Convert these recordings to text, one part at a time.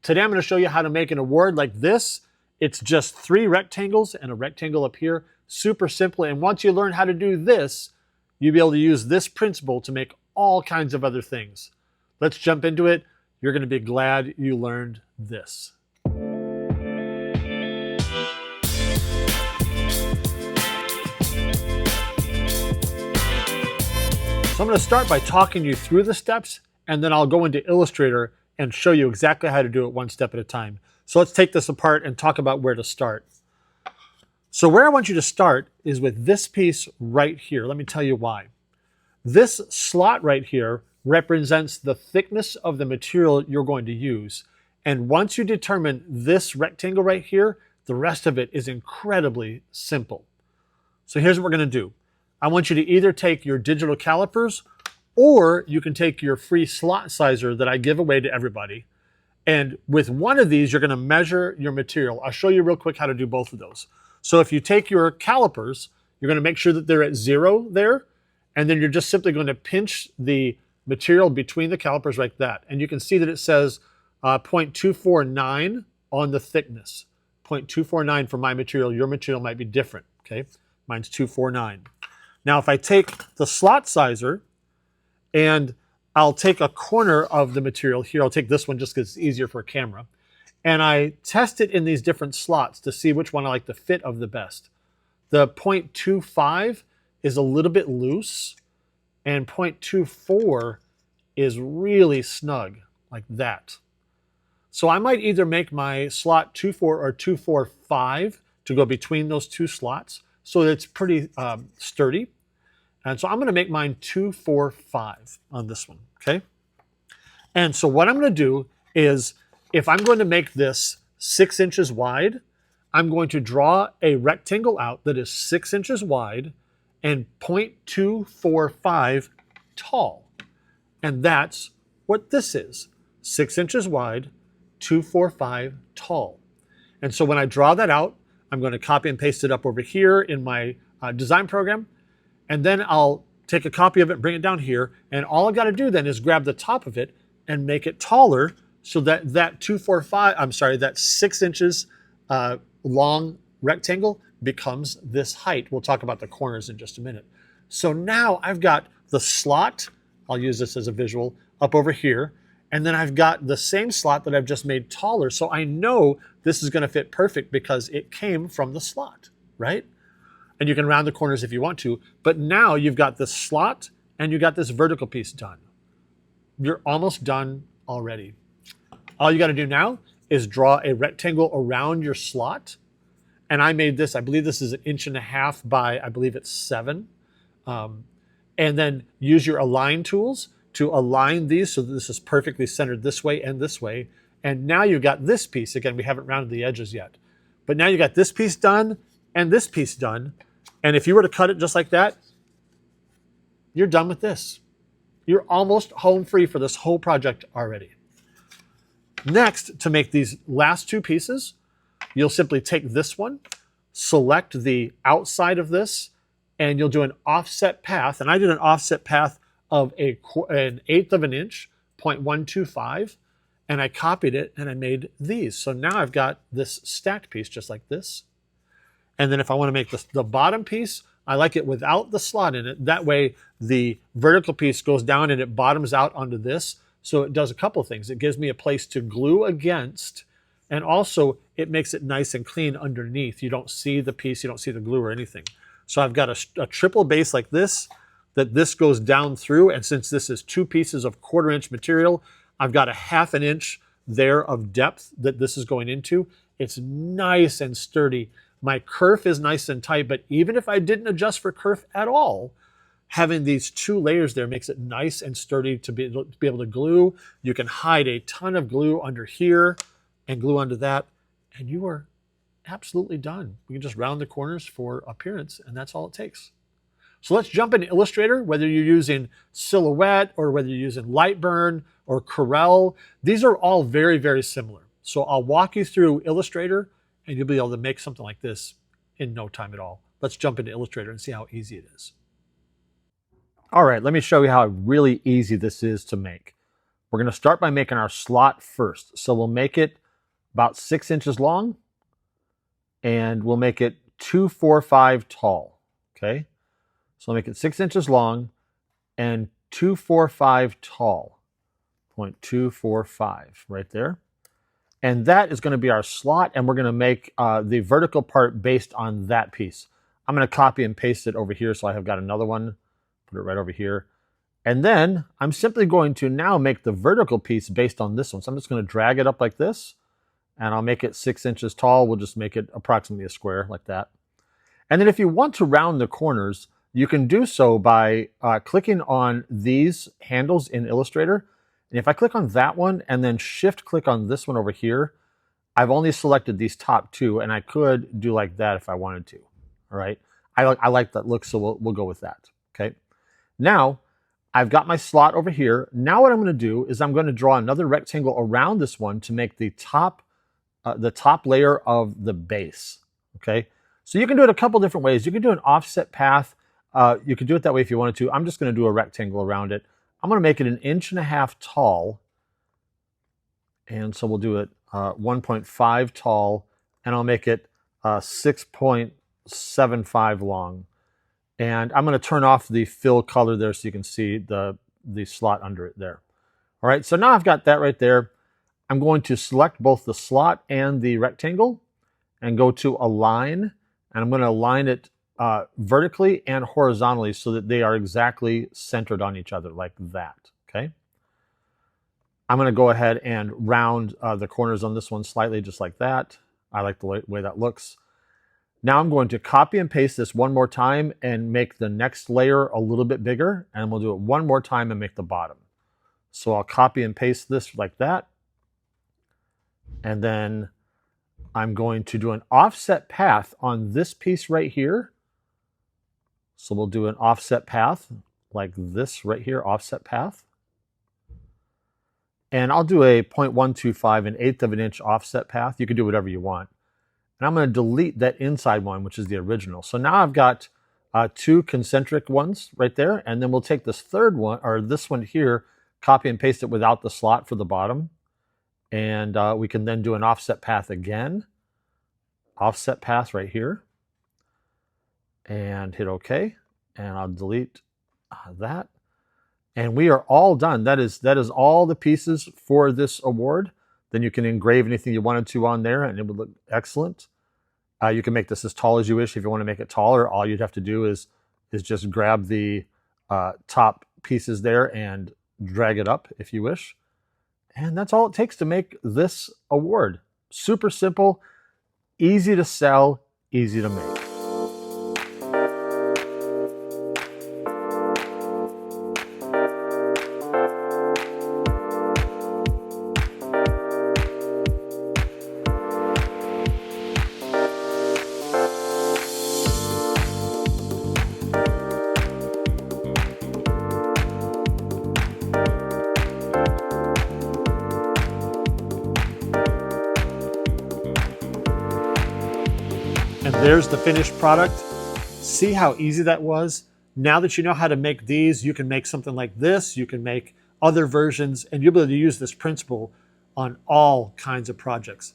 Today I'm going to show you how to make an award like this. It's just 3 rectangles and a rectangle up here. Super simple. And once you learn how to do this, you'll be able to use this principle to make all kinds of other things. Let's jump into it. You're going to be glad you learned this. So I'm going to start by talking you through the steps, and then I'll go into Illustrator and show you exactly how to do it one step at a time. So let's take this apart and talk about where to start. So where I want you to start is with this piece right here. Let me tell you why. This slot right here represents the thickness of the material you're going to use. And once you determine this rectangle right here, the rest of it is incredibly simple. So here's what we're going to do. I want you to either take your digital calipers, or you can take your free slot sizer that I give away to everybody. And with one of these, you're going to measure your material. I'll show you real quick how to do both of those. So if you take your calipers, you're going to make sure that they're at 0 there. And then you're just simply going to pinch the material between the calipers like that. And you can see that it says 0.249 on the thickness. 0.249 for my material. Your material might be different. Okay, mine's 249. Now if I take the slot sizer, and I'll take a corner of the material here. I'll take this one just because it's easier for a camera. And I test it in these different slots to see which one I like the fit of the best. The 0.25 is a little bit loose, and 0.24 is really snug, like that. So I might either make my slot 24 or 245 to go between those two slots, so that it's pretty sturdy. And so I'm going to make mine 245 on this one, okay? And so what I'm going to do is, if I'm going to make this 6 inches wide, I'm going to draw a rectangle out that is 6 inches wide and 0.245 tall. And that's what this is, 6 inches wide, 245 tall. And so when I draw that out, I'm going to copy and paste it up over here in my design program. And then I'll take a copy of it, bring it down here, and all I've got to do then is grab the top of it and make it taller so that that 6 inches long rectangle becomes this height. We'll talk about the corners in just a minute. So now I've got the slot, I'll use this as a visual, up over here, and then I've got the same slot that I've just made taller, so I know this is going to fit perfect because it came from the slot, right? And you can round the corners if you want to, but now you've got this slot and you got this vertical piece done. You're almost done already. All you got to do now is draw a rectangle around your slot. And I made this, I believe this is 1.5 inches by, I believe it's 7. And then use your align tools to align these so that this is perfectly centered this way and this way. And now you've got this piece. Again, we haven't rounded the edges yet. But now you got this piece done and this piece done. And if you were to cut it just like that, you're done with this. You're almost home free for this whole project already. Next, to make these last 2 pieces, you'll simply take this one, select the outside of this, and you'll do an offset path. And I did an offset path of an 1/8 of an inch, 0.125, and I copied it and I made these. So now I've got this stacked piece just like this. And then if I want to make the bottom piece, I like it without the slot in it. That way the vertical piece goes down and it bottoms out onto this. So it does a couple of things. It gives me a place to glue against, and also it makes it nice and clean underneath. You don't see the piece, you don't see the glue or anything. So I've got a triple base like this, that this goes down through. And since this is 2 pieces of 1/4 inch material, I've got a 1/2 inch there of depth that this is going into. It's nice and sturdy. My kerf is nice and tight, but even if I didn't adjust for kerf at all, having these 2 layers there makes it nice and sturdy to be able to glue. You can hide a ton of glue under here and glue under that, and you are absolutely done. You can just round the corners for appearance, and that's all it takes. So let's jump into Illustrator, whether you're using Silhouette or whether you're using Lightburn or Corel. These are all very, very similar. So I'll walk you through Illustrator, and you'll be able to make something like this in no time at all. Let's jump into Illustrator and see how easy it is. All right, let me show you how really easy this is to make. we're going to start by making our slot first. So we'll make it about 6 inches long, and we'll make it 245 tall. Okay, so I'll make it 6 inches long and 245 tall. 0.245 right there. And that is going to be our slot, and we're going to make the vertical part based on that piece. I'm going to copy and paste it over here, so I have got another one. Put it right over here. And then I'm simply going to now make the vertical piece based on this one. So I'm just going to drag it up like this, and I'll make it 6 inches tall. We'll just make it approximately a square like that. And then if you want to round the corners, you can do so by clicking on these handles in Illustrator. And if I click on that one and then shift click on this one over here, I've only selected these top two, and I could do like that if I wanted to. All right. I like that look, so we'll go with that. Okay. Now I've got my slot over here. Now what I'm going to do is I'm going to draw another rectangle around this one to make the top layer of the base. Okay. So you can do it a couple different ways. You can do an offset path. You could do it that way if you wanted to. I'm just going to do a rectangle around it. I'm going to make it 1.5 inches tall. And so we'll do it 1.5 tall, and I'll make it 6.75 long. And I'm going to turn off the fill color there so you can see the slot under it there. All right, so now I've got that right there. I'm going to select both the slot and the rectangle and go to Align, and I'm going to align it vertically and horizontally so that they are exactly centered on each other like that, okay? I'm going to go ahead and round the corners on this one slightly just like that. I like the way that looks. Now I'm going to copy and paste this one more time and make the next layer a little bit bigger, and we'll do it one more time and make the bottom. So I'll copy and paste this like that. And then I'm going to do an offset path on this piece right here. So we'll do an offset path like this right here, offset path. And I'll do a 0.125, 1/8 of an inch offset path. You can do whatever you want. And I'm going to delete that inside one, which is the original. So now I've got two concentric ones right there. And then we'll take this third one, or this one here, copy and paste it without the slot for the bottom. And we can then do an offset path again. Offset path right here. And hit OK. And I'll delete that. And we are all done. That is all the pieces for this award. Then you can engrave anything you wanted to on there, and it would look excellent. You can make this as tall as you wish. If you want to make it taller, all you'd have to do is just grab the top pieces there and drag it up if you wish. And that's all it takes to make this award. Super simple, easy to sell, easy to make. And there's the finished product. See how easy that was? Now that you know how to make these, you can make something like this. You can make other versions, and you'll be able to use this principle on all kinds of projects.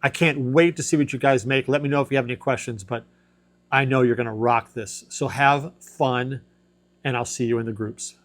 I can't wait to see what you guys make. Let me know if you have any questions, but I know you're going to rock this. So have fun, and I'll see you in the groups.